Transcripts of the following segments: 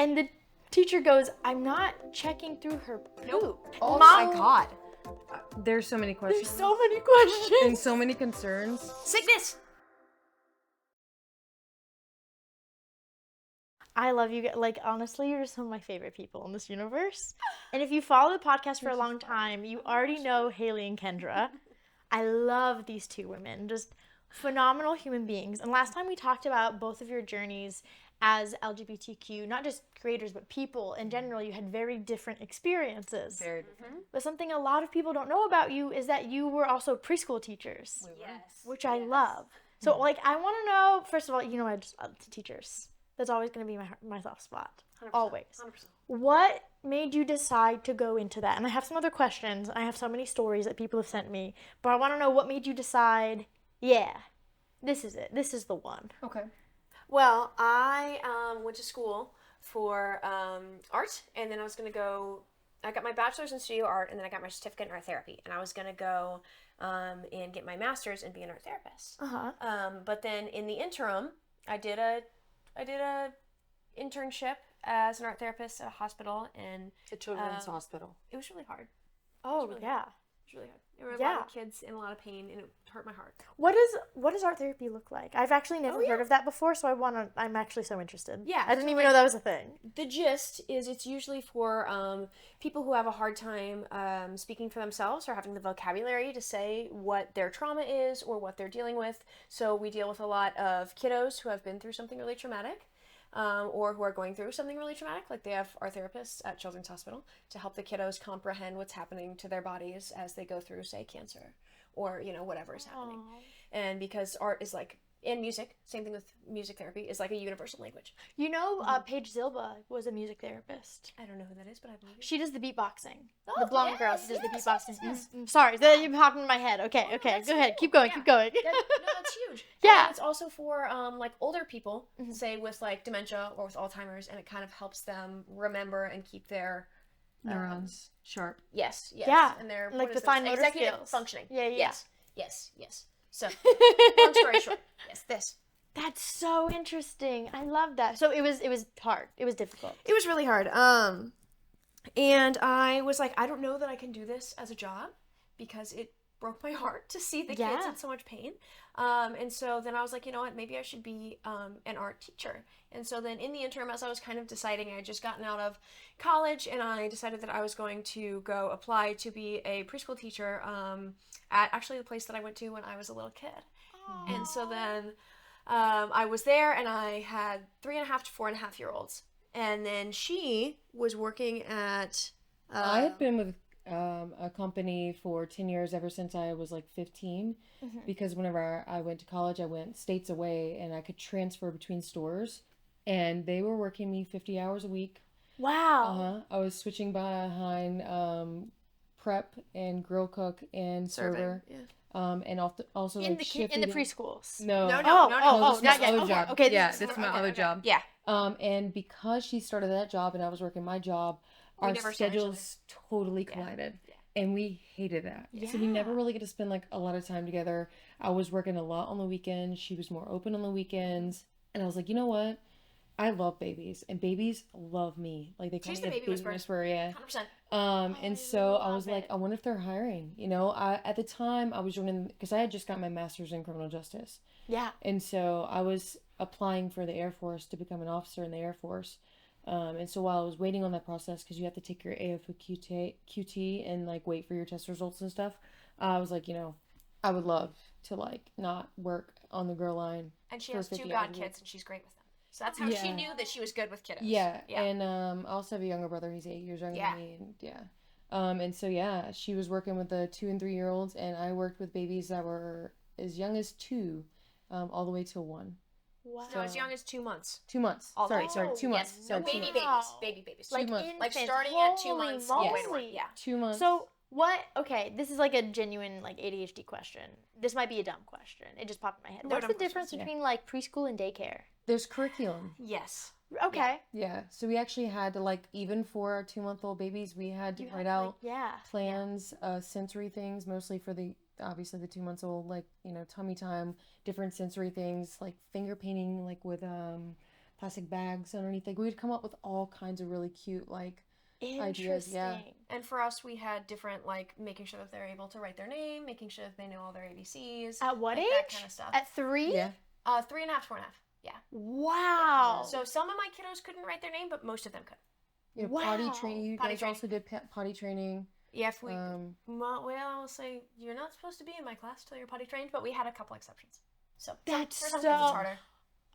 And the teacher goes, I'm not checking through her poop. Nope. Oh Mom, my God. There's so many questions. There's so many questions. And so many concerns. Sickness. I love you. Like, honestly, you're just some of my favorite people in this universe. And if you follow the podcast for a long time, you already know Haley and Kendra. I love these two women. Just phenomenal human beings. And last time we talked about both of your journeys as LGBTQ, not just creators, but people in general. You had very different experiences. Very different. But something a lot of people don't know about you is that you were also preschool teachers. Yes. Which I love. So, like, I want to know, first of all, you know, I just love teachers. That's always going to be my soft spot. 100%, Always. 100%. What made you decide to go into that? And I have some other questions. I have so many stories that people have sent me. But I want to know what made you decide, yeah, this is it. This is the one. Okay. Well, I went to school for art, and then I was going to go, I got my bachelor's in studio art, and then I got my certificate in art therapy. And I was going to go and get my master's and be an art therapist. But then in the interim, I did a internship as an art therapist at a hospital, and A children's hospital. it was really hard. Oh, really yeah. It was really hard. There were a lot of kids in a lot of pain, and it hurt my heart. What does art therapy look like? I've actually never heard of that before, so I'm actually so interested. Yeah, I didn't so, even know that was a thing. The gist is it's usually for people who have a hard time speaking for themselves or having the vocabulary to say what their trauma is or what they're dealing with. So we deal with a lot of kiddos who have been through something really traumatic. Or who are going through something really traumatic, like they have our therapists at Children's Hospital to help the kiddos comprehend what's happening to their bodies as they go through, say, cancer or, you know, whatever is happening. And because art is like, and music, same thing with music therapy, is like a universal language. You know, Paige Zilba was a music therapist. I don't know who that is, but I believe it. She does the beatboxing. Oh, the blonde girl. yes, She does the yes, beatboxing. yes, yes. Sorry, that you popped in my head. Okay, Oh, okay, that's go ahead. cool. Keep going, Yeah. keep going. No, that's huge. Yeah. And it's also for like older people, say with like dementia or with Alzheimer's, and it kind of helps them remember and keep their Neurons sharp. yes, Yeah, and their like what is the fine this? motor Executive skills. functioning. Yeah, yeah. Yes. So, long story short, yes, this. That's so interesting. I love that. So it was hard. It was difficult. It was really hard. And I was like, I don't know that I can do this as a job because it broke my heart to see the kids in so much pain. And so then I was like, you know what, maybe I should be an art teacher. And so then in the interim, as I was kind of deciding, I had just gotten out of college, and I decided that I was going to go apply to be a preschool teacher at actually the place that I went to when I was a little kid. Aww. And so then I was there, and I had 3.5 to 4.5-year-olds. And then she was working at... I had been with a company for 10 years ever since I was like 15 because whenever I went to college, I went states away and I could transfer between stores, and they were working me 50 hours a week. Wow. I was switching behind prep and grill cook and server. Yeah. And also In like the preschools. No. No. this is my not yet. other job. Okay, Yeah, this is this is my okay, other okay. job. Yeah. And because she started that job and I was working my job, We our never saw each schedules totally collided. Yeah. And we hated that. So we never really get to spend like a lot of time together. I was working a lot on the weekends. She was more open on the weekends. And I was like, you know what? I love babies, and babies love me. Like they call She's me the a baby baby whisperer. whisperer, yeah. 100%. And so I was love like, it. I wonder if they're hiring. You know, at the time I was joining because I had just got my master's in criminal justice. Yeah. And so I was applying for the Air Force to become an officer in the Air Force. And so while I was waiting on that process, because you have to take your AFO-QT and like wait for your test results and stuff, I was like, you know, I would love to like not work on the girl line. And she for has 2 50 hours a week. godkids, and she's great with them. So that's how she knew that she was good with kiddos. Yeah. And I also have a younger brother. He's 8 years younger than me. And and so she was working with the 2 and 3 year olds, and I worked with babies that were as young as 2, all the way till 1. Wow. So as young as 2 months. 2 months. All the way. Sorry, 2 months. Yes. Sorry, No, 2 baby months. babies. Like 2 months. Like infants. starting at 2 Holy months all the way to moly. 1. Yeah. 2 months. So okay, this is like a genuine like ADHD question. This might be a dumb question. It just popped in my head. What's the dumb difference between like preschool and daycare? There's curriculum. Yes. Okay. Yeah. So we actually had to like, even for our 2-month-old babies, we had to write out plans, sensory things, mostly for obviously the 2 months old, like, you know, tummy time, different sensory things like finger painting, like with plastic bags underneath. Like, we'd come up with all kinds of really cute, like, ideas. Yeah. Interesting. And for us, we had different, like, making sure that they're able to write their name, making sure that they know all their ABCs. At what like age? That kind of stuff. At 3? Yeah. 3.5, 4.5. Yeah. Wow. So some of my kiddos couldn't write their name, but most of them could. You know, potty Wow. training. You Potty guys training. also did potty training. Yeah, if we, Um, well, I'll say you're not supposed to be in my class till you're potty trained, but we had a couple exceptions. So That's for some so- kids it's harder.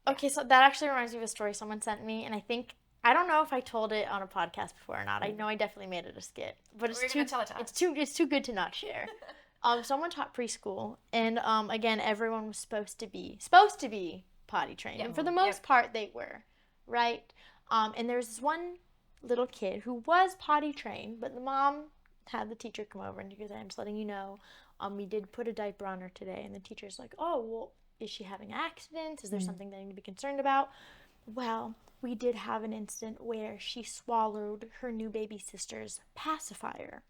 Okay, so that actually reminds me of a story someone sent me, and I don't know if I told it on a podcast before or not. I know I definitely made it a skit, but We're gonna tell it to us. it's too good to not share. Someone taught preschool, and again, everyone was supposed to be potty trained, and for the most part, they were, right? And there was this one little kid who was potty trained, but the mom had the teacher come over and she goes, "I'm just letting you know, we did put a diaper on her today," and the teacher's like, "Oh, well, is she having accidents? Is there something that I need to be concerned about?" Well, we did have an incident where she swallowed her new baby sister's pacifier.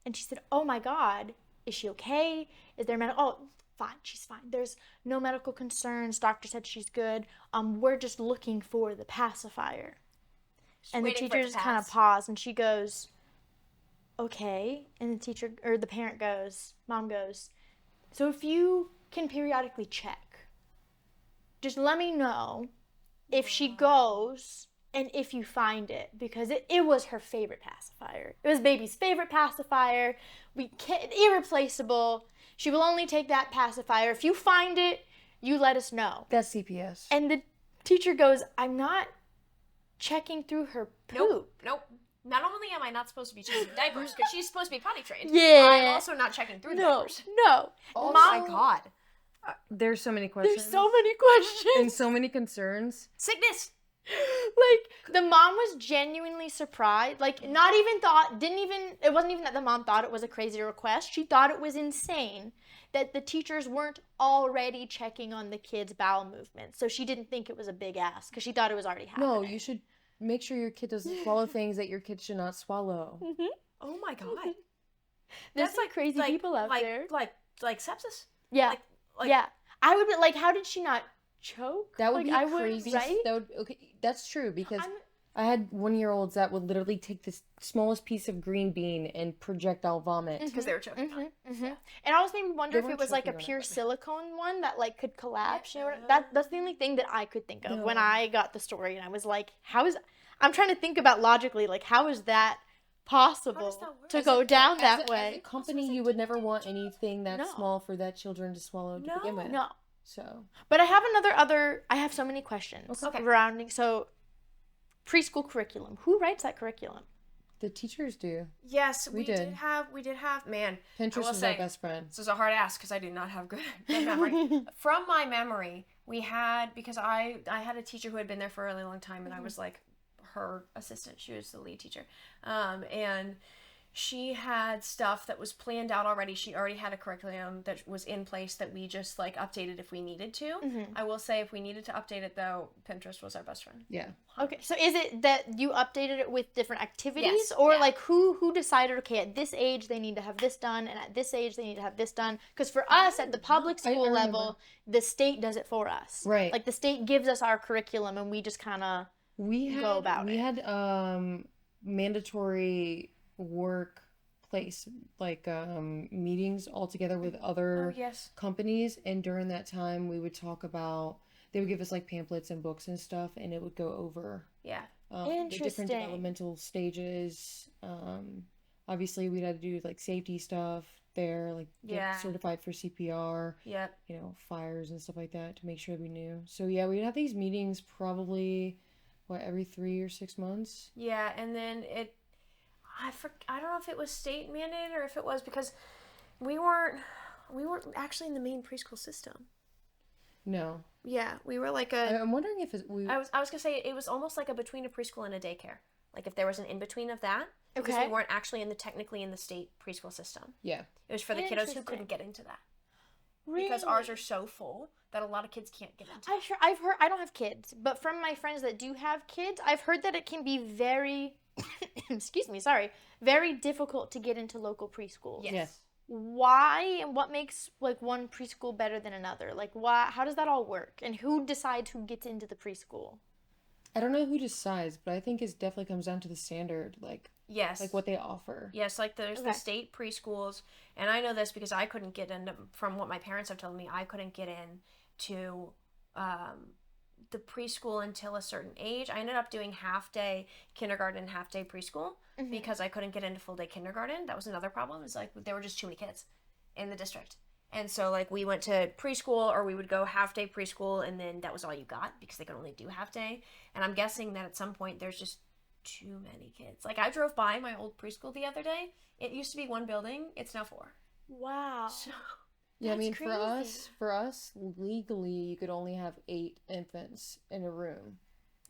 And she said, "Oh my God, is she okay? Is there oh, fine, she's fine. There's no medical concerns. Doctor said she's good. We're just looking for the pacifier." And the waiting for it teacher to just kind of pass. paused and she goes, "Okay." And the teacher, or the parent goes, mom goes, "So if you can periodically check, just let me know if she goes and if you find it," because it was her favorite pacifier. It was baby's favorite pacifier. Irreplaceable. She will only take that pacifier. If you find it, you let us know. that's CPS. And the teacher goes, "I'm not checking through her poop." Nope. Not only am I not supposed to be changing diapers because she's supposed to be potty trained, Yeah. I'm also not checking through the No, diapers. no. Oh Mom, my God. There's so many questions. there's so many questions. and so many concerns. Sickness. Like, the mom was genuinely surprised. Like, not even thought, it wasn't even that the mom thought it was a crazy request. She thought it was insane that the teachers weren't already checking on the kids' bowel movements. So she didn't think it was a big ask because she thought it was already happening. No, you should make sure your kid doesn't swallow things that your kid should not swallow. Oh my God. There's some crazy people out there. Like sepsis. Yeah. Yeah. I would be like, how did she not choke? That would Like, be I would, crazy. right? Okay, that's true because I'm- I had 1-year-olds that would literally take the smallest piece of green bean and projectile vomit. Because they were choking on it. And I always made me wonder They if it weren't was like a choking on it, pure but- silicone one that like could collapse. You know, Yeah. that's the only thing that I could think of when No. I got the story, and I was like, I'm trying to think about logically, like how is that possible that work? to As go down As that a way? company, you would never want anything that No. small for that children to swallow to begin with. No. So But I have I have so many questions Okay. surrounding, so preschool curriculum. Who writes that curriculum? the teachers do. Yes, We we did. did have, man. Pinterest will is our say- best friend. This is a hard ask because I do not have good memory. From my memory, we had, because I had a teacher who had been there for a really long time, and I was like her assistant. She was the lead teacher. And she had stuff that was planned out already. She already had a curriculum that was in place that we just like updated if we needed to. I will say if we needed to update it though, Pinterest was our best friend. Yeah. Okay, so is it that you updated it with different activities, Yes, or yeah. like who decided? Okay, at this age they need to have this done, and at this age they need to have this done. Because for us at the public school remember. level, the state does it for us. Right. Like the state gives us our curriculum, and we just kind of We had go about we it. had mandatory workplace like meetings all together with other Oh, yes. companies, and during that time we would talk about, they would give us like pamphlets and books and stuff, and it would go over Yeah. the different Interesting. developmental stages. Obviously we'd have to do like safety stuff there, like get Yeah. certified for CPR, Yep. you know, fires and stuff like that, to make sure we knew. So yeah, we'd have these meetings probably every 3 or 6 months. Yeah, and then I don't know if it was state mandated or if it was because we weren't actually in the main preschool system. No, Yeah, we were like a. I'm wondering if I was gonna say it was almost like a between a preschool and a daycare. Like if there was an in between of that, because Okay. we weren't actually technically in the state preschool system. yeah. It was for the kiddos who Interesting. couldn't get into that really. because ours are so full that a lot of kids can't get into. I've heard. I don't have kids, but from my friends that do have kids, I've heard that it can be very, excuse me, sorry, very difficult to get into local preschools. Yes. Why and what makes like one preschool better than another? Like why? How does that all work? And who decides who gets into the preschool? I don't know who decides, but I think it definitely comes down to the standard, Yes. like what they offer. Yes, like there's the state preschools, and I know this because I couldn't get into, from what my parents have told me, I couldn't get in to the preschool until a certain age. I ended up doing half day kindergarten, half day preschool because I couldn't get into full day kindergarten. That was another problem. It's like there were just too many kids in the district. And so like we went to preschool, or we would go half day preschool, and then that was all you got because they could only do half day. And I'm guessing that at some point there's just too many kids. Like I drove by my old preschool the other day. It used to be one building. It's now 4. Wow. So Yeah, I mean, crazy. for us, legally, you could only have 8 infants in a room.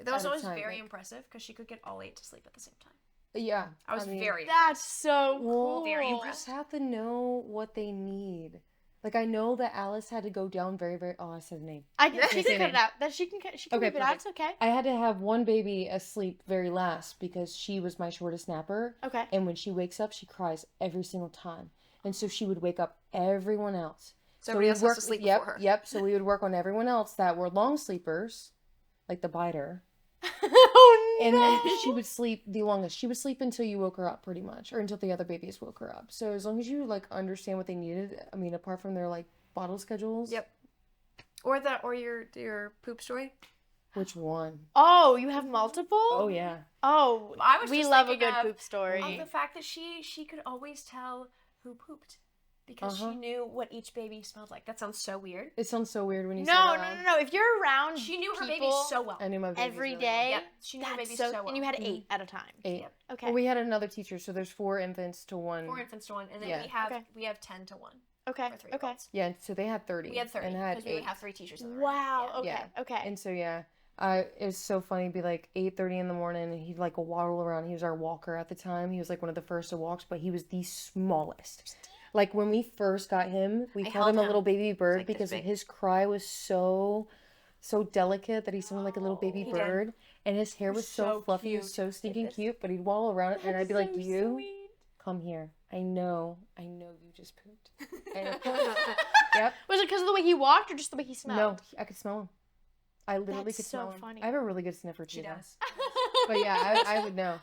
that was At a always time, very like- impressive because she could get all 8 to sleep at the same time. Yeah. I was mean, very That's so Well, cool. very you impressed. just have to know what they need. Like, I know that Alice had to go down very, very. Oh, I said a name. I can, she Say can cut name. it out. That she can Okay, leave it out. It's okay. I had to have one baby asleep very last because she was my shortest napper. Okay. And when she wakes up, she cries every single time. And so she would wake up everyone else. So everybody we else would has to sleep yep, before her. Yep. So we would work on everyone else that were long sleepers, like the biter. Oh no. And then she would sleep the longest. She would sleep until you woke her up, pretty much, or until the other babies woke her up. So as long as you like understand what they needed, I mean, apart from their like bottle schedules. Yep. Or your poop story. Which one? Oh, you have multiple? Oh yeah. Oh, I was we just love a thinking good of- poop story. Of the fact that she could always tell who pooped because she knew what each baby smelled like. That sounds so weird. It sounds so weird when you No, say no, that. no, no. If you're around She knew her people baby so well. I knew my babies every really day, Yep, she knew her that's baby so, so well. and you had 8 at a time. well. 8. Yep. Okay. Well, we had another teacher, so there's 4 infants to 1. 4 infants to 1, and then Yeah. we have 10 to 1 okay. for 3 Okay. adults. Yeah, so they had 30. We had 30 and had because we would 8. have 3 teachers in the room. Wow. Yeah. Okay. Yeah. Okay. And so yeah, it was so funny. It'd be like 8:30 in the morning, and he'd like waddle around. He was our walker at the time. He was like one of the first to walk, but he was the smallest. Like when we first got him, we I called held him a him. little baby bird like this because big. his cry was so delicate that he sounded like a little baby He did. bird, and his hair was so so fluffy, he cute. was so stinking this. cute. But he'd waddle around, and I'd be like, So "You sweet. come here. I know you just pooped." And yep. Was it because of the way he walked or just the way he smelled? No, I could smell him. I literally That's could so smell him. funny. I have a really good sniffer too. She though. does. But yeah, I would know.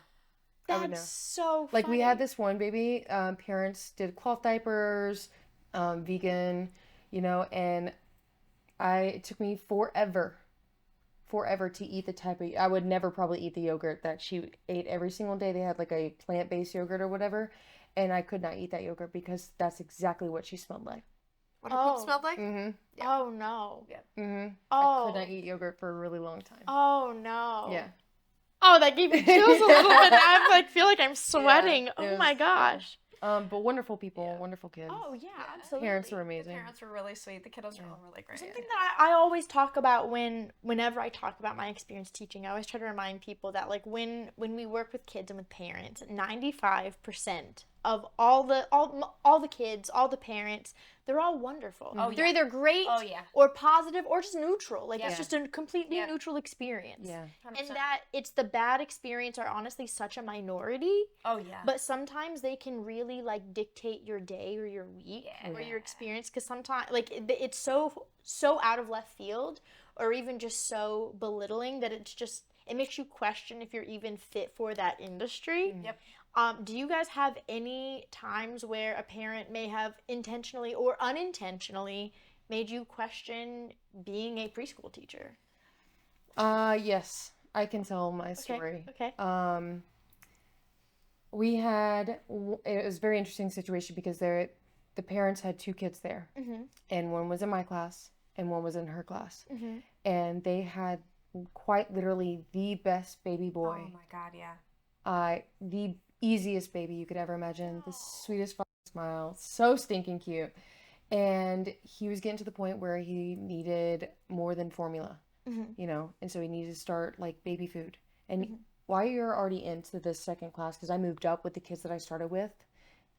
I would know. That's so Like funny. we had this one baby, parents did cloth diapers, vegan, and it took me forever to eat the type of, I would never probably eat the yogurt that she ate every single day. They had like a plant-based yogurt or whatever, and I could not eat that yogurt because that's exactly what she smelled like. What her Oh. poop smelled like? Mm-hmm. Oh no. Mm-hmm. Oh. I could not eat yogurt for a really long time. Oh no. Yeah. Oh, that gave me chills a little bit. I like feel like I'm sweating. it Oh was- my gosh. But wonderful people, wonderful kids. Oh yeah, absolutely. Parents are The amazing. parents were really sweet. The kiddos were all really great. Something that I always talk about whenever I talk about my experience teaching, I always try to remind people that like when we work with kids and with parents, 95% of all the kids, all the parents, they're all wonderful. Oh, They're yeah. either great Oh, yeah. or positive or just neutral. Like Yeah. it's just a completely Yeah. neutral experience. Yeah. 100%. And that it's the bad experience are honestly such a minority. Oh, yeah. But sometimes they can really like dictate your day or your week Yeah. or your experience because sometimes like it's so out of left field or even just so belittling that it makes you question if you're even fit for that industry. Yep. Do you guys have any times where a parent may have intentionally or unintentionally made you question being a preschool teacher? Yes, I can tell my story. Okay. We had it was a very interesting situation because the parents had 2 kids there, Mm-hmm. and one was in my class and one was in her class, Mm-hmm. and they had quite literally the best baby boy, Oh, my God, yeah. the easiest baby you could ever imagine, the sweetest fucking smile, so stinking cute, and he was getting to the point where he needed more than formula. Mm-hmm. And so he needed to start like baby food. And while you're already into this second class, because I moved up with the kids that I started with,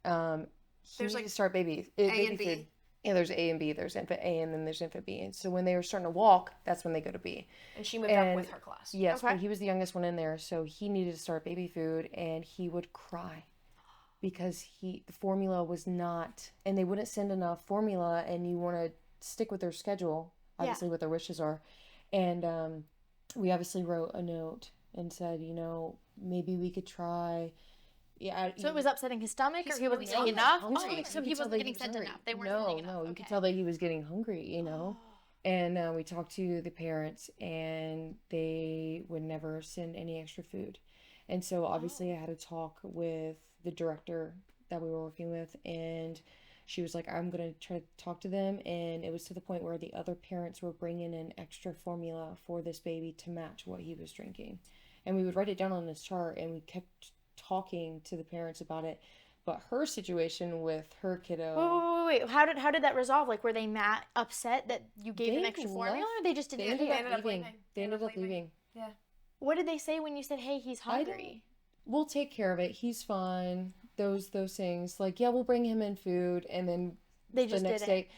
he There's, needed like, to start baby and B. food. Yeah, there's A and B. There's infant A and then there's infant B. And so when they were starting to walk, that's when they go to B. And she moved up with her class. Yes, Okay. but he was the youngest one in there, so he needed to start baby food, and he would cry because the formula was not, and they wouldn't send enough formula, and you want to stick with their schedule, obviously what their wishes are, and we obviously wrote a note and said, maybe we could try. Yeah. So it was upsetting his stomach, or he wasn't was getting hungry. enough? Hungry. Oh, so You he could tell wasn't that getting was sent hungry. enough. They weren't No, sending enough. no, you Okay. could tell that he was getting hungry. And we talked to the parents, and they would never send any extra food. And so obviously I had to talk with the director that we were working with, and she was like, I'm going to try to talk to them. And it was to the point where the other parents were bringing in extra formula for this baby to match what he was drinking. And we would write it down on this chart, and we kept talking to the parents about it. But her situation with her kiddo, Wait. How did that resolve? Like, were they upset that you gave them They extra formula, left- or they just they didn't ended care? up ended up leaving. leaving. They ended up leaving. Yeah. What did they say when you said, "Hey, he's hungry"? We'll take care of it. He's fine. Those things. Like, yeah, we'll bring him in food, and then They the just next didn't. day.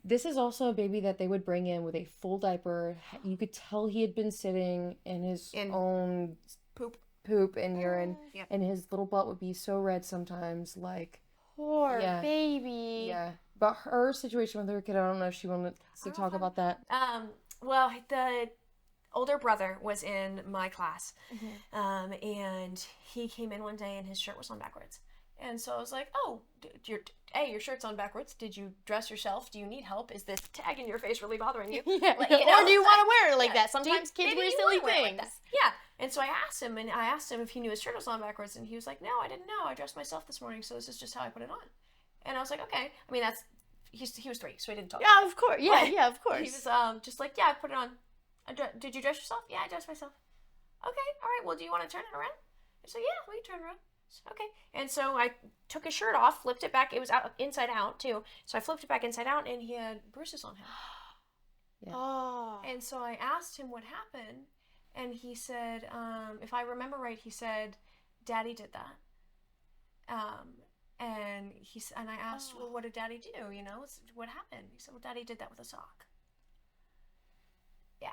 This is also a baby that they would bring in with a full diaper. You could tell he had been sitting in his own Poop. and urine, Yep. and his little butt would be so red sometimes. Like, Poor Yeah. baby. yeah. But her situation with her kid, I don't know if she wanted to talk about that. Well, the older brother was in my class, and he came in one day and his shirt was on backwards. And so I was like, "Oh, your shirt's on backwards. Did you dress yourself? Do you need help? Is this tag in your face really bothering you?" Yeah. Like, Or do you want to wear it like that? Do you- Sometimes kids maybe wear you silly wanna wear it like things. that. Yeah. And so I asked him if he knew his shirt was on backwards, and he was like, "No, I didn't know. I dressed myself this morning, so this is just how I put it on." And I was like, "Okay." I mean, he was 3, so he didn't talk. Yeah, of course. Yeah, But yeah, of He course. was just like, "Yeah, I put it on." Did you dress yourself? Yeah, I dressed myself. Okay, all right. Well, do you want to turn it around? I said, "Yeah, we can turn it around." Okay. And so I took his shirt off, flipped it back. It was inside out too. So I flipped it back inside out, and he had bruises on him. Oh. And so I asked him what happened, and he said, if I remember right, he said, "Daddy did that." And I asked, "Well, what did Daddy do? What happened?" He said, "Well, Daddy did that with a sock." Yeah.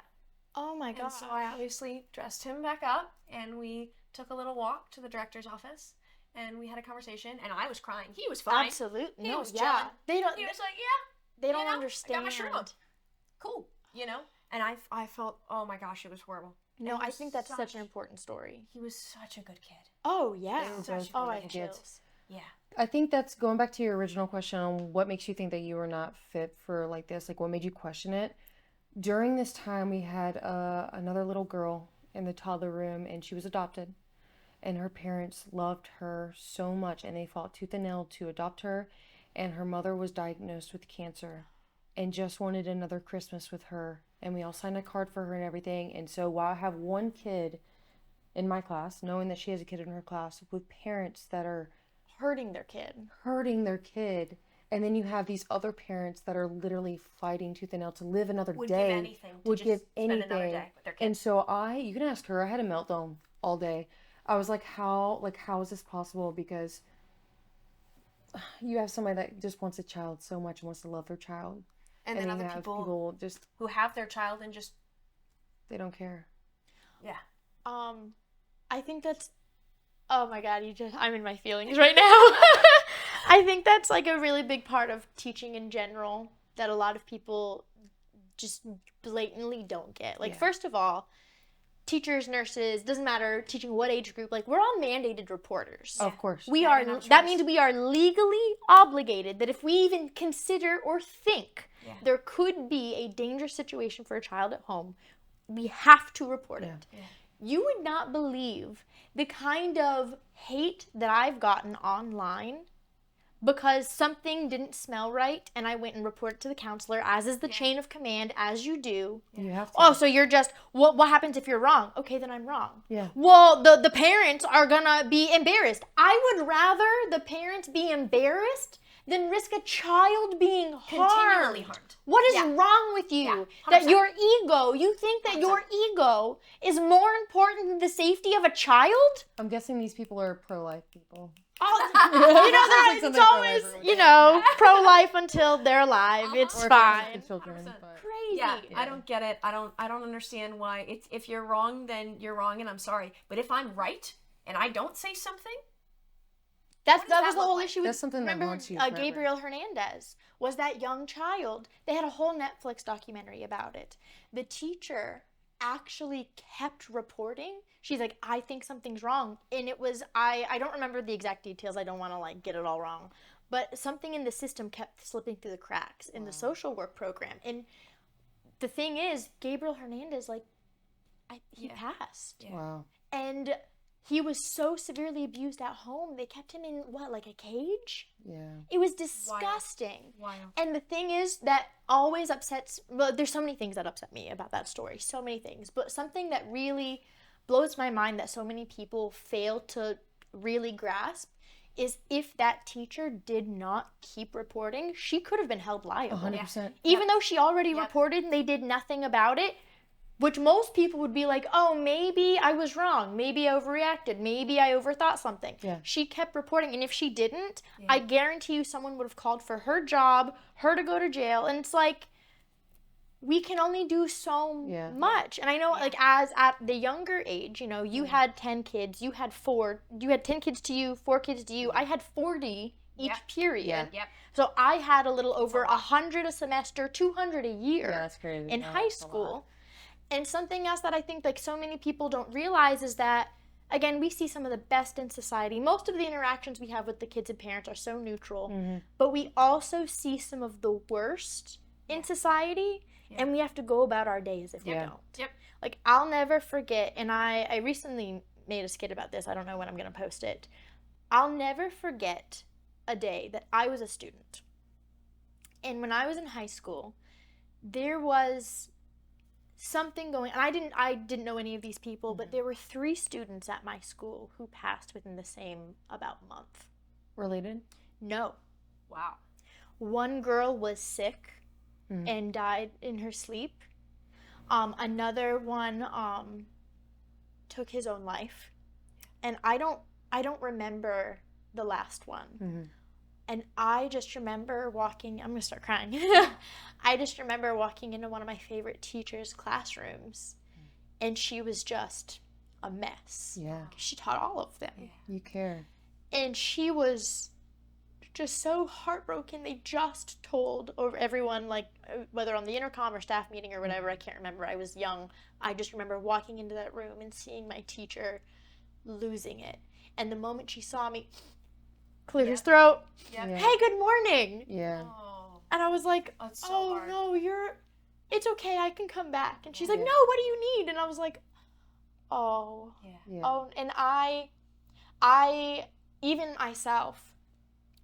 Oh my god. And so I obviously dressed him back up, and we took a little walk to the director's office, and we had a conversation, and I was crying. He was fine. Absolutely. He No, was yeah. chilling. They don't He was like, "Yeah, they don't I got understand. my shirt on. Cool." And I felt, oh my gosh, it was horrible. No, And I think that's such an important story. He was such a good kid. Oh yeah. They were both Oh, I wonderful have kids. chills. Yeah. I think that's going back to your original question on what makes you think that you were not fit for like this. Like, what made you question it? During this time, we had another little girl in the toddler room, and she was adopted. And her parents loved her so much, and they fought tooth and nail to adopt her. And her mother was diagnosed with cancer and just wanted another Christmas with her. And we all signed a card for her and everything. And so while I have one kid in my class, knowing that she has a kid in her class with parents that are Hurting their kid. hurting their kid, and then you have these other parents that are literally fighting tooth and nail to live another Would day. give anything to would just give spend anything. another day with their kid. And so you can ask her. I had a meltdown all day. I was like, how is this possible? Because you have somebody that just wants a child so much and wants to love their child, and then you other have people just who have their child and just, they don't care. yeah. I think that's, oh my god, I'm in my feelings right now. I think that's like a really big part of teaching in general that a lot of people just blatantly don't get. Like, Yeah. first of all, teachers, nurses, doesn't matter, teaching what age group, like, we're all mandated reporters. Of course. We Yeah, are, we have no that choice. means we are legally obligated that if we even consider or think Yeah. there could be a dangerous situation for a child at home, we have to report it. Yeah. You would not believe the kind of hate that I've gotten online because something didn't smell right and I went and reported to the counselor, as is the chain of command, as you do. You have to. Oh, so you're just, what happens if you're wrong? Okay, then I'm wrong. Yeah. Well, the parents are gonna be embarrassed. I would rather the parents be embarrassed than risk a child being Continually harmed. What is Yeah. wrong with you? Yeah, That 100%. your ego, you think that your ego is more important than the safety of a child? I'm guessing these people are pro-life people. It's something always, pro-life would say. pro-life until they're alive. It's Or if fine. it's the children, 100%. but Crazy. Yeah, I don't get it. I don't understand why. If you're wrong, then you're wrong, and I'm sorry. But if I'm right and I don't say something, That that was the look whole like? issue with, That's something that remember, haunts you forever. Gabriel Hernandez was that young child. They had a whole Netflix documentary about it. The teacher actually kept reporting. She's like, I think something's wrong. And it was, I don't remember the exact details. I don't want to like get it all wrong. But something in the system kept slipping through the cracks in the social work program. And the thing is, Gabriel Hernandez, like, he passed. Yeah. Wow. And he was so severely abused at home. They kept him in, what, like a cage? Yeah. It was disgusting. Wow. And the thing is that always upsets, well, there's so many things that upset me about that story. So many things. But something that really blows my mind that so many people fail to really grasp is if that teacher did not keep reporting, she could have been held liable. 100%. Even though she already reported and they did nothing about it, which most people would be like, oh, maybe I was wrong. Maybe I overreacted. Maybe I overthought something. Yeah. She kept reporting. And if she didn't, I guarantee you someone would have called for her job, her to go to jail. And it's like, we can only do so much. And I know, like, as at the younger age, you know, you had 10 kids. You had 10 kids to you, 4 kids to you. I had 40 each period. Yeah. Yep. So I had a little over 100 a semester, 200 a year Yeah, that's crazy. in Yeah, high that's a lot. school. And something else that I think like so many people don't realize is that, again, we see some of the best in society. Most of the interactions we have with the kids and parents are so neutral, but we also see some of the worst in society, and we have to go about our day as if we don't. Yep. Like, I'll never forget, and I recently made a skit about this. I don't know when I'm going to post it. I'll never forget a day that I was a student. And when I was in high school, there was something going, and I didn't know any of these people, but there were 3 students at my school who passed within the same about month. Related? No. Wow. One girl was sick and died in her sleep. Another one took his own life. And I don't remember the last one. And I just remember walking, I'm going to start crying. I just remember walking into one of my favorite teachers' classrooms, and she was just a mess. Yeah. She taught all of them. You care. And she was just so heartbroken. They just told over everyone, like, whether on the intercom or staff meeting or whatever, I can't remember. I was young. I just remember walking into that room and seeing my teacher losing it. And the moment she saw me, cleared his throat. Yep. Yeah. Hey, good morning. Yeah. Oh, And I was like, that's so oh hard. no, it's okay, I can come back. And she's like, Yeah. no, what do you need? And I was like, oh. Yeah. Yeah. Oh, and I even myself,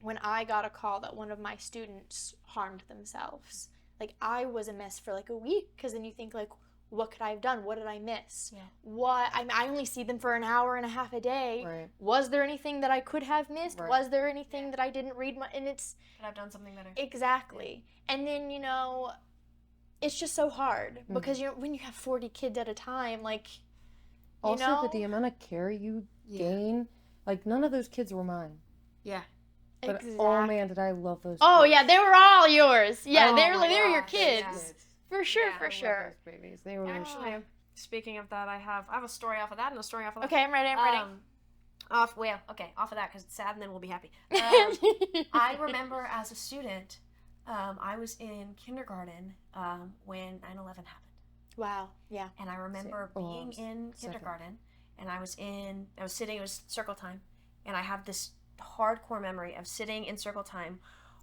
when I got a call that one of my students harmed themselves, like, I was a mess for like a week, because then you think, like, what could I have done? What did I miss? Yeah. What, I only see them for an hour and a half a day. Right. Was there anything that I could have missed? Right. Was there anything that I didn't read? And it's, Could I've done something better? exactly. And then, you know, it's just so hard because when you have 40 kids at a time, like, you Also, know, but the amount of care you gain, like, none of those kids were mine. Yeah. But oh man, did I love those Oh kids. yeah, they were all yours. Yeah, Oh they were my they're your gosh, kids. yes. For sure, Yeah, for I love sure. Those babies. They were Actually, speaking of that, I have a story off of that and a story off of that. Okay, I'm ready. I'm ready. Off of that because it's sad and then we'll be happy. I remember as a student, I was in kindergarten when 9/11 happened. Wow. Yeah. And I remember being in kindergarten, and I was sitting, it was circle time, and I have this hardcore memory of sitting in circle time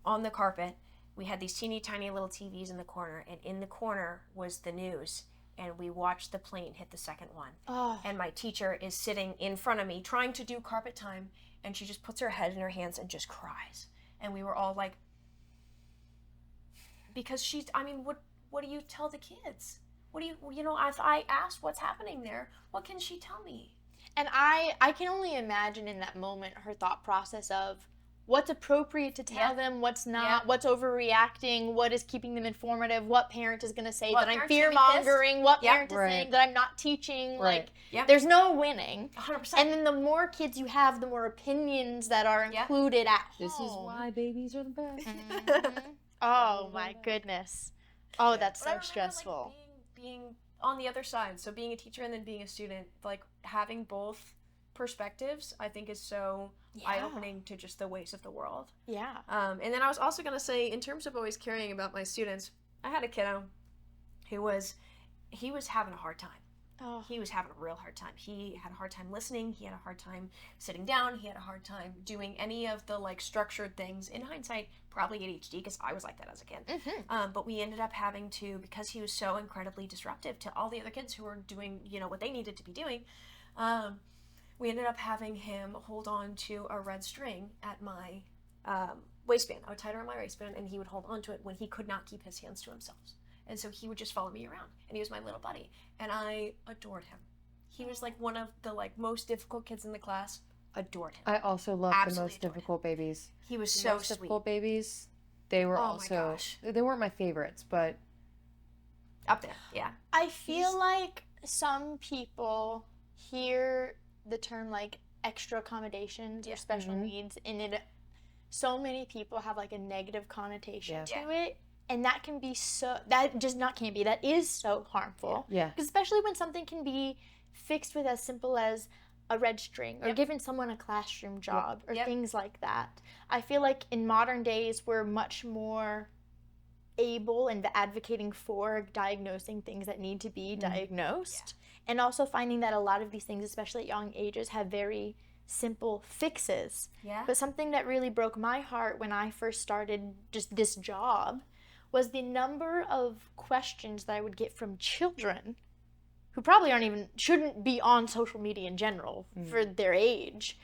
on the carpet. We had these teeny tiny little TVs in the corner, and in the corner was the news, and we watched the plane hit the second one. Oh. And my teacher is sitting in front of me trying to do carpet time, and she just puts her head in her hands and just cries. And we were all like, because what do you tell the kids? What do you know, if I asked what's happening there, what can she tell me? And I can only imagine in that moment her thought process of what's appropriate to tell them, what's not, what's overreacting, what is keeping them informative, what parent is going to say What that I'm parent's gonna be fear-mongering, what Yep. parent is saying that I'm not teaching. Right. Like, Yep. there's no winning. 100%. And then the more kids you have, the more opinions that are included at home. This is why babies are the best. Mhm. Oh, my goodness. Oh, that's But I so remember, stressful. like, being on the other side, so being a teacher and then being a student, like, having both perspectives, I think is so eye-opening to just the ways of the world. Yeah. And then I was also going to say, in terms of always caring about my students, I had a kiddo who was having a hard time. Oh. He was having a real hard time. He had a hard time listening. He had a hard time sitting down. He had a hard time doing any of the like structured things. In hindsight, probably ADHD, because I was like that as a kid. But we ended up having to, because he was so incredibly disruptive to all the other kids who were doing, you know, what they needed to be doing. We ended up having him hold on to a red string at my waistband. I would tie it around my waistband, and he would hold on to it when he could not keep his hands to himself. And so he would just follow me around, and he was my little buddy, and I adored him. He was like one of the like most difficult kids in the class. Adored him. I also love the most difficult babies. He was The so most sweet. difficult babies. They were Oh my also gosh. they weren't my favorites, but Up there, yeah. I feel like some people hear the term like extra accommodations or special needs, and it so many people have like a negative connotation to it, and that can be that is so harmful. yeah. Especially when something can be fixed with as simple as a red string or giving someone a classroom job or things like that. I feel like in modern days we're much more able and advocating for diagnosing things that need to be diagnosed, and also finding that a lot of these things, especially at young ages, have very simple fixes. But something that really broke my heart when I first started just this job was the number of questions that I would get from children who probably shouldn't be on social media in general for their age,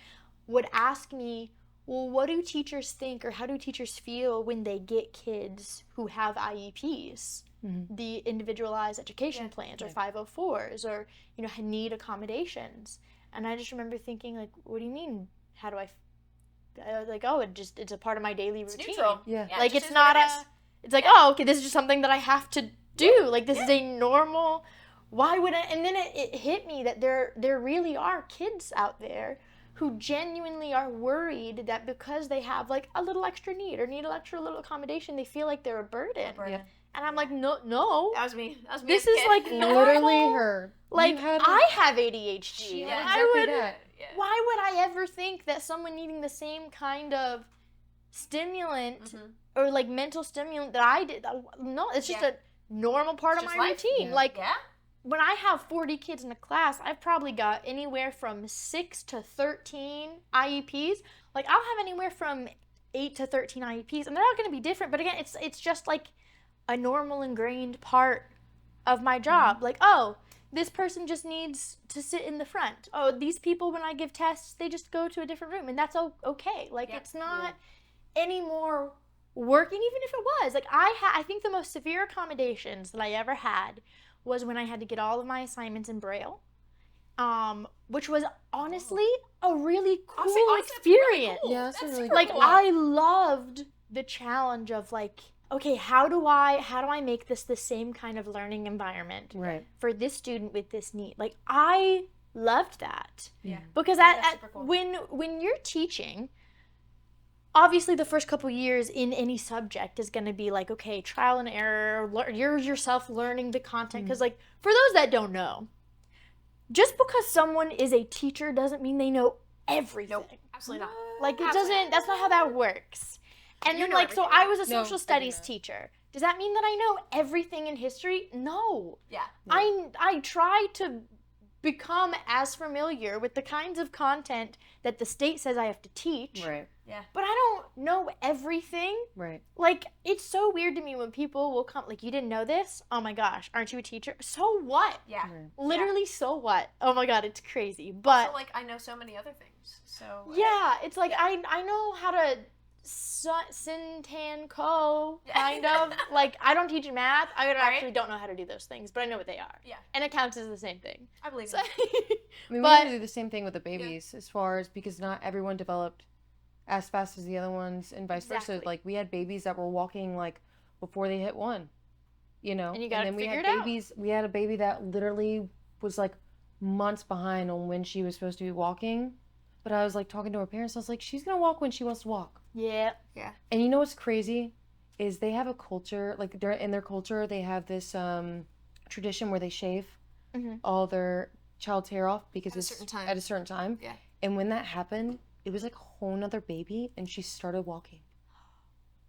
would ask me, well, what do teachers think, or how do teachers feel when they get kids who have IEPs, the individualized education plans, or 504s, or, you know, need accommodations? And I just remember thinking, like, what do you mean? How do I was like, oh, it's a part of my daily routine. Neutral. Yeah. Like, just it's is not what it is. it's like, oh, okay, this is just something that I have to do. Like, this is a normal, why would I? And then it hit me that there really are kids out there who genuinely are worried that because they have like a little extra need or need an extra little accommodation, they feel like they're a burden. Yeah. And I'm like, no. That was me. That was me. This as a is kid. like Literally normal. her. Like, You had I have ADHD. She and had I exactly would, that. why would I ever think that someone needing the same kind of stimulant or like mental stimulant that I did? No, it's just a normal part of just my life. routine. Yeah. Like, Yeah. when I have 40 kids in a class, I've probably got anywhere from 6 to 13 IEPs. Like, I'll have anywhere from 8 to 13 IEPs, and they're all going to be different. But again, it's just like a normal ingrained part of my job. Like, oh, this person just needs to sit in the front. Oh, these people, when I give tests, they just go to a different room, and that's okay. Like, it's not any more working, even if it was. Like, I think the most severe accommodations that I ever had was when I had to get all of my assignments in Braille, which was honestly a really cool honestly, really experience. cool. Yeah, that's That's really super Like, cool. I loved the challenge of like, okay, how do I make this the same kind of learning environment Right. for this student with this need? Like, I loved that. Yeah. Because that's super cool. when you're teaching, obviously the first couple years in any subject is going to be like, okay, trial and error, you're yourself learning the content. Because like, for those that don't know, just because someone is a teacher doesn't mean they know everything. Nope. Absolutely not. Like, it Absolutely. doesn't, that's not how that works. And You then know like, so everything. I was a No, social I do studies not. teacher. Does that mean that I know everything in history? No. Yeah. I try to become as familiar with the kinds of content that the state says I have to teach. Right. But I don't know everything. Right. Like, it's so weird to me when people will come, like, you didn't know this? Oh my gosh, aren't you a teacher? So what? Yeah. Literally, so what? Oh my god, it's crazy. But, So like I know so many other things. So yeah, it's like, I know how to Sintan-ko, kind of. Like, I don't teach math. I actually don't know how to do those things, but I know what they are. Yeah. And it counts as the same thing. I believe So, it. I mean, we But- had to do the same thing with the babies, as far as because not everyone developed as fast as the other ones, and vice versa. Exactly. Like, we had babies that were walking like before they hit 1, you know. And you gotta then we figure had it out. babies. We had a baby that literally was like months behind on when she was supposed to be walking. But I was like talking to her parents. I was like, she's gonna walk when she wants to walk. yeah. And you know what's crazy is they have a culture, like in their culture they have this tradition where they shave all their child's hair off because At a it's certain time. at a certain time. Yeah. And when that happened, it was like a whole nother baby, and she started walking.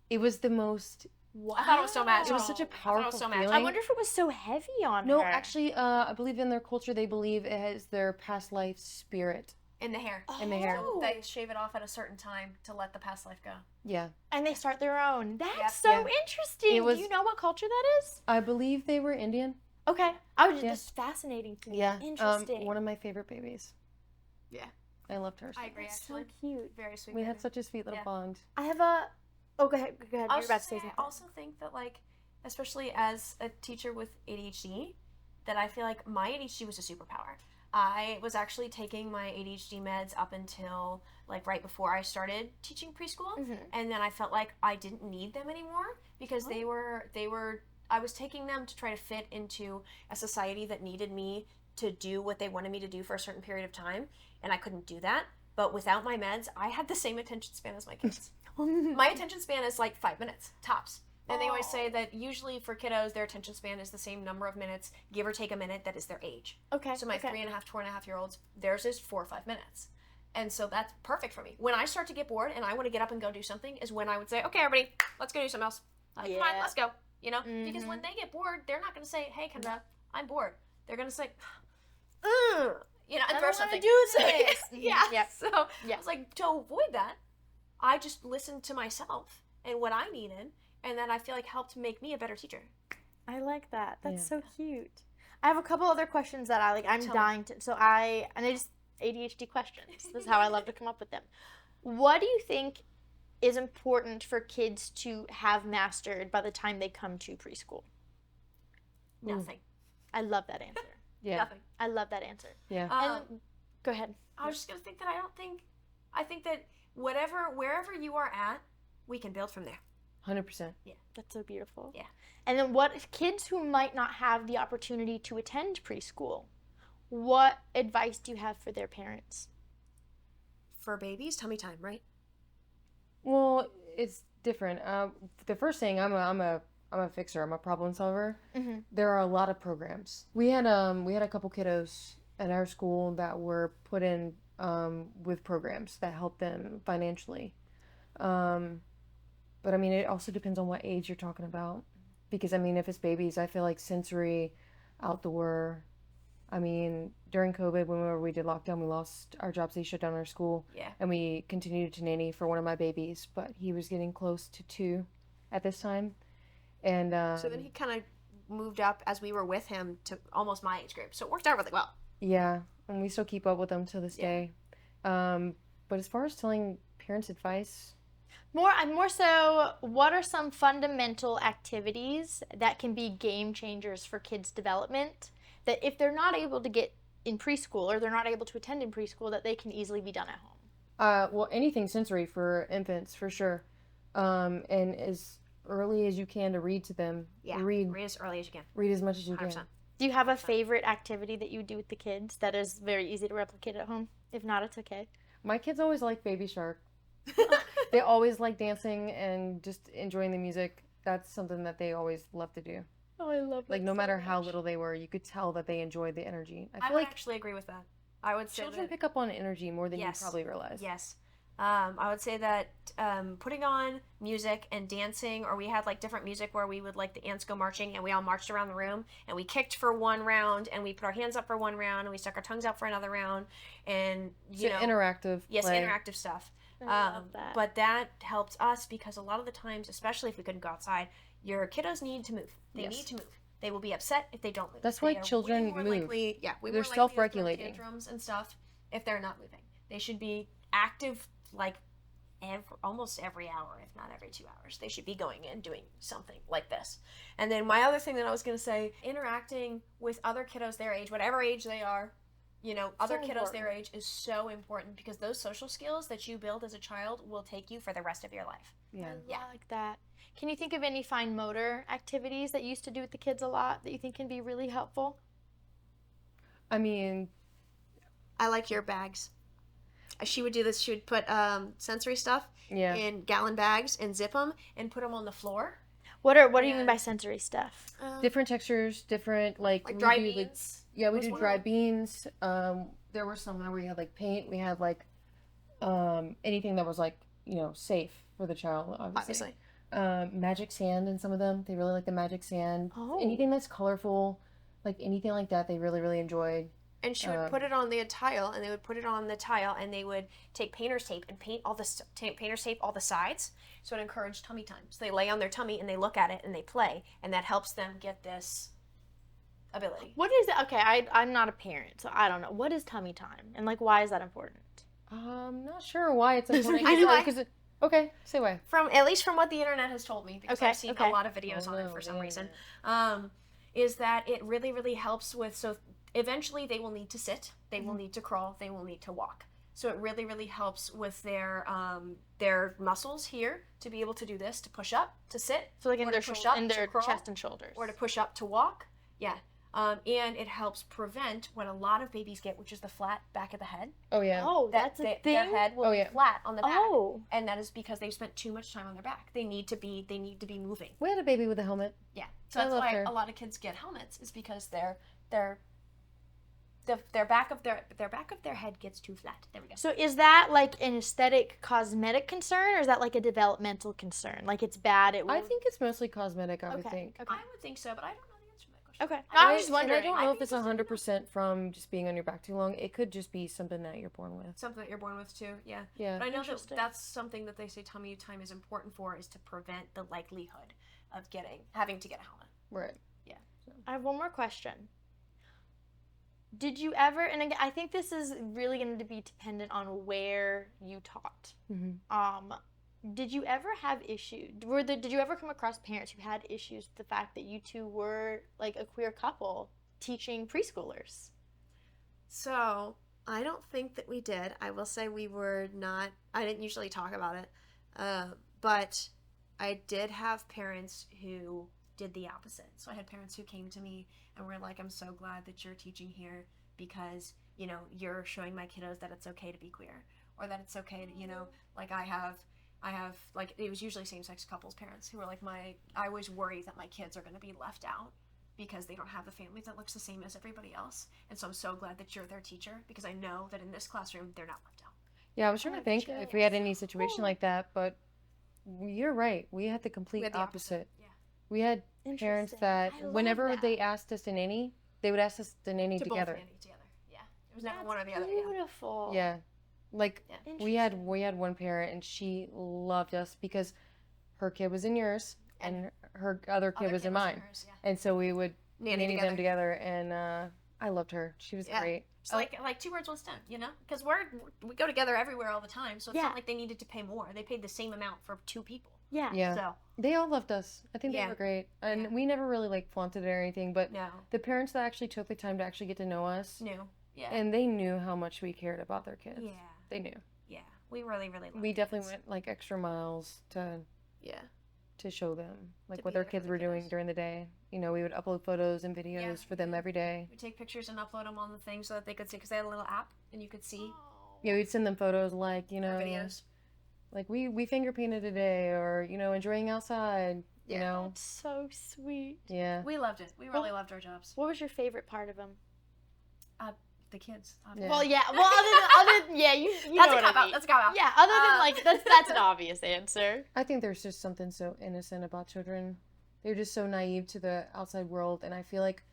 It was the most Wow. I thought it was so magical. It was such a I thought it powerful was so feeling. magical. I wonder if it was so heavy on No, her. actually, I believe in their culture, they believe it has their past life spirit In the hair. in the hair. Oh. They shave it off at a certain time to let the past life go. Yeah. And they start their own. That's Yep. so Yeah. interesting. It was- Do you know what culture that is? I believe they were Indian. Okay. I was just, Yeah. this is fascinating to me. Yeah. Interesting. One of my favorite babies. Yeah. I loved her. I agree, That's actually. so cute. Very sweet. We baby. had such a sweet little Yeah. bond. I have a. Oh, go ahead. Go ahead. I You're was about to just say saying, something. I also think that, like, especially as a teacher with ADHD, that I feel like my ADHD was a superpower. I was actually taking my ADHD meds up until, like, right before I started teaching preschool. Mhm. And then I felt like I didn't need them anymore because they were I was taking them to try to fit into a society that needed me to do what they wanted me to do for a certain period of time, and I couldn't do that. But without my meds, I had the same attention span as my kids. My attention span is like 5 minutes tops. And they always say that usually for kiddos, their attention span is the same number of minutes, give or take a minute, that is their age. Okay. So my okay. 3.5, 4.5-year-olds, theirs is 4 or 5 minutes. And so that's perfect for me. When I start to get bored and I want to get up and go do something is when I would say, okay, everybody, let's go do something else. Like, come on, Yeah. let's go. You know? Because Mhm. when they get bored, they're not going to say, hey, Kendra, I'm bored. They're going to say, ugh. You know, and I throw don't something. wanna do this. Yeah. Yep. So Yep. I was like, to avoid that, I just listened to myself and what I needed, and that I feel like helped make me a better teacher. I like that. That's Yeah. so cute. I have a couple other questions that I like. I'm Tell me. dying to. So I just ADHD questions. This is how I love to come up with them. What do you think is important for kids to have mastered by the time they come to preschool? Nothing. I love that answer. Yeah. Nothing. I love that answer. Yeah. And go ahead. I was just gonna think that I think that wherever you are at, we can build from there. 100%. That's so beautiful. Yeah. And then what if kids who might not have the opportunity to attend preschool, what advice do you have for their parents? For babies, tummy time, right? Well, it's different. The first thing, I'm a fixer. I'm a problem solver. Mm-hmm. There are a lot of programs. We had a couple kiddos at our school that were put in with programs that help them financially. But I mean, it also depends on what age you're talking about. Because I mean, if it's babies, I feel like sensory, outdoor. I mean, during COVID, whenever we did lockdown, we lost our jobs. They shut down our school. Yeah. And we continued to nanny for one of my babies, but he was getting close to 2 at this time. And So then he kind of moved up as we were with him to almost my age group. So it worked out really well. yeah, and we still keep up with them to this Yeah. day. But as far as telling parents advice, More so, what are some fundamental activities that can be game changers for kids' development that if they're not able to get in preschool or they're not able to attend in preschool, that they can easily be done at home? well, anything sensory for infants for sure. And as early as you can to read to them. Yeah. Read Read as early as you can. as much as you 100%. can. Do you have a favorite activity that you do with the kids that is very easy to replicate at home? If not, it's okay. My kids always like Baby Shark. They always like dancing and just enjoying the music. That's something that they always love to do. Oh, I love Like no matter how little they were, you could tell that they enjoyed the energy. I I feel would like actually agree with that. I would say children that, pick up on energy more than Yes. you probably realize. yes. I would say that putting on music and dancing, or we had like different music where we would like the ants go marching and we all marched around the room and we kicked for one round and we put our hands up for one round and we stuck our tongues out for another round and So interactive. yes, play. interactive stuff. I love that. But that helped us because a lot of the times, especially if we couldn't go outside, your kiddos need to move. They Yes. need to move. They will be upset if they don't move. That's why They are children way more move. Likely, yeah, way They're more likely to throw self-regulating. tantrums and stuff if they're not moving. They should be active like almost every hour, if not every 2 hours. They should be going in doing something like this. And then my other thing that I was going to say, interacting with other kiddos their age, whatever age they are, other kiddos their age is so important because those social skills that you build as a child will take you for the rest of your life. Yeah. Yeah. I like that. Can you think of any fine motor activities that you used to do with the kids a lot that you think can be really helpful? I mean, I like your bags. She would do this. She would put sensory stuff yeah. in gallon bags and zip them and put them on the floor. What do you mean by sensory stuff? Different textures, different like we dry do, like- beans. yeah, we was do one of dry them. beans. There were some where we had like paint. We had like anything that was like safe for the child, obviously. magic sand in some of them. They really like the magic sand. Oh. Anything that's colorful, like anything like that, they really, really enjoyed. And she would put it on the tile, and they would put it on the tile, and they would take painter's tape and paint all the painter's tape all the sides, so it encouraged tummy time. So they lay on their tummy and they look at it and they play, and that helps them get this ability. What is it? Okay, I'm not a parent, so I don't know. What is tummy time, and like why is that important? I'm not sure why it's important. I know why. Okay, say why. At least from what the internet has told me, because Okay, I've seen okay. a lot of videos on it for some reason, is that it really, really helps with, so eventually they will need to sit, they will need to crawl, they will need to walk. So it really, really helps with their muscles here to be able to do this, to push up, to sit, So like in or their to push up, in to their crawl, chest and shoulders. or to push up to walk. Yeah. And it helps prevent what a lot of babies get, which is the flat back of the head. Oh yeah. Oh, that's a thing. Their head will be flat on the back. Oh. And that is because they've spent too much time on their back. They need to be moving. We had a baby with a helmet. Yeah. So I that's love why her. a lot of kids get helmets, is because their back of their head gets too flat. There we go. So is that like an aesthetic cosmetic concern, or is that like a developmental concern? Like it's bad. It will... I think it's mostly cosmetic. I would think. Okay. I would think so, but I don't know the answer to that question. Okay. No, I was just wondering. And I don't know I'd if it's be interested to know. 100% from just being on your back too long. It could just be something that you're born with. Something that you're born with too, yeah. Yeah. But I know that Interesting. that's something that they say tummy time is important for, is to prevent the likelihood of having to get a helmet. Right. I have one more question. Did you ever, and again, I think this is really going to be dependent on where you taught. Mm-hmm. Did you ever have issues? Did you ever come across parents who had issues with the fact that you two were like a queer couple teaching preschoolers? So, I don't think that we did. I will say we were not, I didn't usually talk about it, but I did have parents who did the opposite. So I had parents who came to me and were like, I'm so glad that you're teaching here because, you know, you're showing my kiddos that it's okay to be queer, or that it's okay to, you know, like I have, like, it was usually same-sex couples parents who were like, I always worry that my kids are going to be left out because they don't have a family that looks the same as everybody else. And so I'm so glad that you're their teacher, because I know that in this classroom, they're not left out. Yeah, I was trying to think if we had any situation like that, but you're right. We had the complete had the opposite. Yeah. We had parents that I love whenever that. they asked us to nanny, they would ask us to nanny To together. both nanny together. Yeah. It was never That's one or the other. Yeah. beautiful. Yeah. Like Yeah. we had one parent and she loved us because her kid was in yours and her other kid was in mine. Hers, yeah. And so we would Nanny nanny together. them together, and I loved her. She was Yeah. great. So like two birds, one stone, you know? Because we go together everywhere all the time, so it's Yeah. not like they needed to pay more. They paid the same amount for two people. Yeah. Yeah. So, They all loved us. I think they Yeah. were great. And Yeah. we never really like flaunted it or anything, but no. the parents that actually took the time to actually get to know us, New. Yeah. and they knew how much we cared about their kids. Yeah. They knew. Yeah. We really, really loved We the definitely kids. went like extra miles Yeah. to show them like To what be their there for kids the were doing kiddos. during the day. You know, we would upload photos and videos Yeah. for them every day. We take pictures and upload them on the thing so that they could see, because they had a little app and you could see Yeah, we'd send them photos like, you know, our videos. like we finger painted today, or, you know, enjoying outside, you Yeah. know. That's so sweet. Yeah. We loved it. We really loved our jobs. What was your favorite part of them? The kids. Yeah. Well, yeah. Well, other than yeah, you That's know a what cop I out. mean. That's a cop out. Yeah, other than like that's an obvious answer. I think there's just something so innocent about children. They're just so naive to the outside world, and I feel like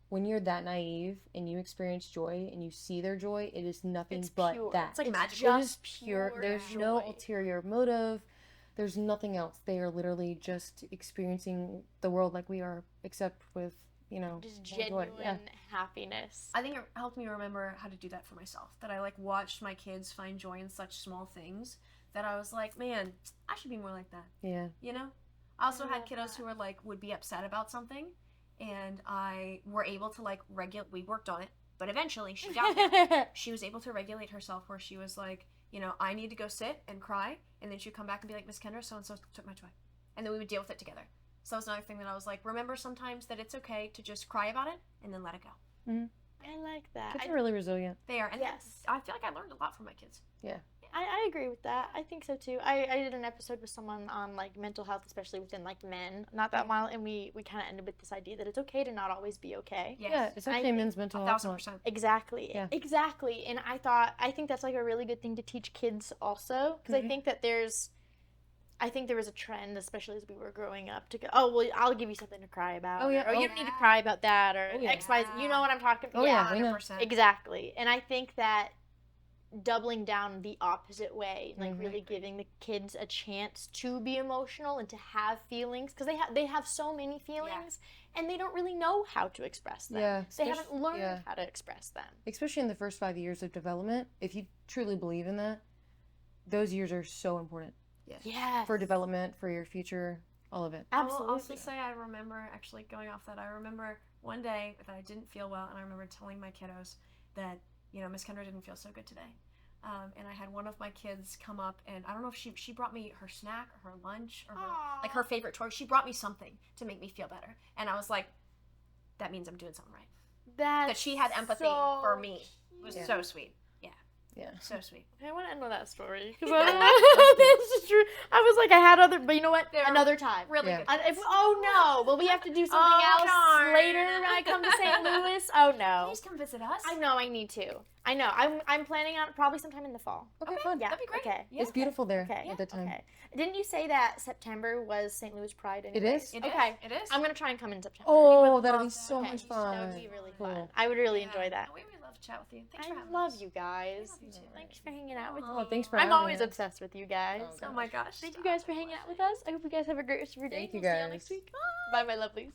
when you're that naive and you experience joy and you see their joy, it is nothing It's but pure. that. It's like magic. It is Just pure. pure There's no joy. ulterior motive. There's nothing else. They are literally just experiencing the world like we are, except with, you know, Just more joy. genuine Yeah. happiness. I think it helped me remember how to do that for myself. That I like watched my kids find joy in such small things that I was like, man, I should be more like that. Yeah. You know? I also I had love kiddos that. who were like, would be upset about something, and I were able to like regulate. We worked on it, but eventually she got there. She was able to regulate herself, where she was like, you know, I need to go sit and cry, and then she'd come back and be like, Miss Kendra, so and so took my toy, and then we would deal with it together. So that was another thing that I was like, remember sometimes that it's okay to just cry about it and then let it go. I like that. Kids are really resilient. They are, and Yes. I feel like I learned a lot from my kids. I agree with that. I think so too. I did an episode with someone on like mental health, especially within like men, not that while, and we kind of ended with this idea that it's okay to not always be okay. Yes. Yeah, it's actually think men's mental health month. 1,000%. Exactly. Yeah. Exactly. And I think that's like a really good thing to teach kids also, because I think that there's I think there was a trend, especially as we were growing up, to go, oh, well, I'll give you something to cry about. Oh, yeah. Or, you don't need to cry about that. Or Oh, yeah. X, Y, Z. You know what I'm talking about? Oh, yeah, we know. 100%. Exactly. And I think that doubling down the opposite way, like Mhm. really giving the kids a chance to be emotional and to have feelings, because they have so many feelings and they don't really know how to express them. Yeah, They haven't learned how to express them. Especially in the first 5 years of development, if you truly believe in that, those years are so important Yeah. for development, for your future, all of it. I will Absolutely. also say I remember, actually going off that, I remember one day that I didn't feel well, and I remember telling my kiddos that, Miss Kendra didn't feel so good today. And I had one of my kids come up, and I don't know if she brought me her snack or her lunch or like her favorite toy. She brought me something to make me feel better. And I was like, that means I'm doing something right. That she had empathy for me. It was so sweet. Yeah. So sweet. I want to end on that story because this is true. I was like, I had other, but you know what? Another time. Really Yeah. good. Oh no! Well, we have to do something else darn. later when I come to St. Louis. Oh no! Please come visit us. I know I need to. I know. I'm planning on probably sometime in the fall. Okay, fun. Yeah. That'd be great. Okay. Yeah. It's beautiful there Okay. at the time. Okay. Didn't you say that September was St. Louis Pride? It anyways? is? It is. Okay. It is. I'm gonna try and come in September. Oh, that'll be love so Okay, much fun. That would be really Cool. fun. I would really enjoy that. We would love to chat with you. Thanks I for having love us. you guys. love you too. Thanks for hanging out with me. Oh, thanks for I'm having always us. obsessed with you guys. Oh my gosh. Thank you guys for hanging out with us. I hope you guys have a great rest of your day. Thank you, We'll see you guys. next week. Bye, my lovelies.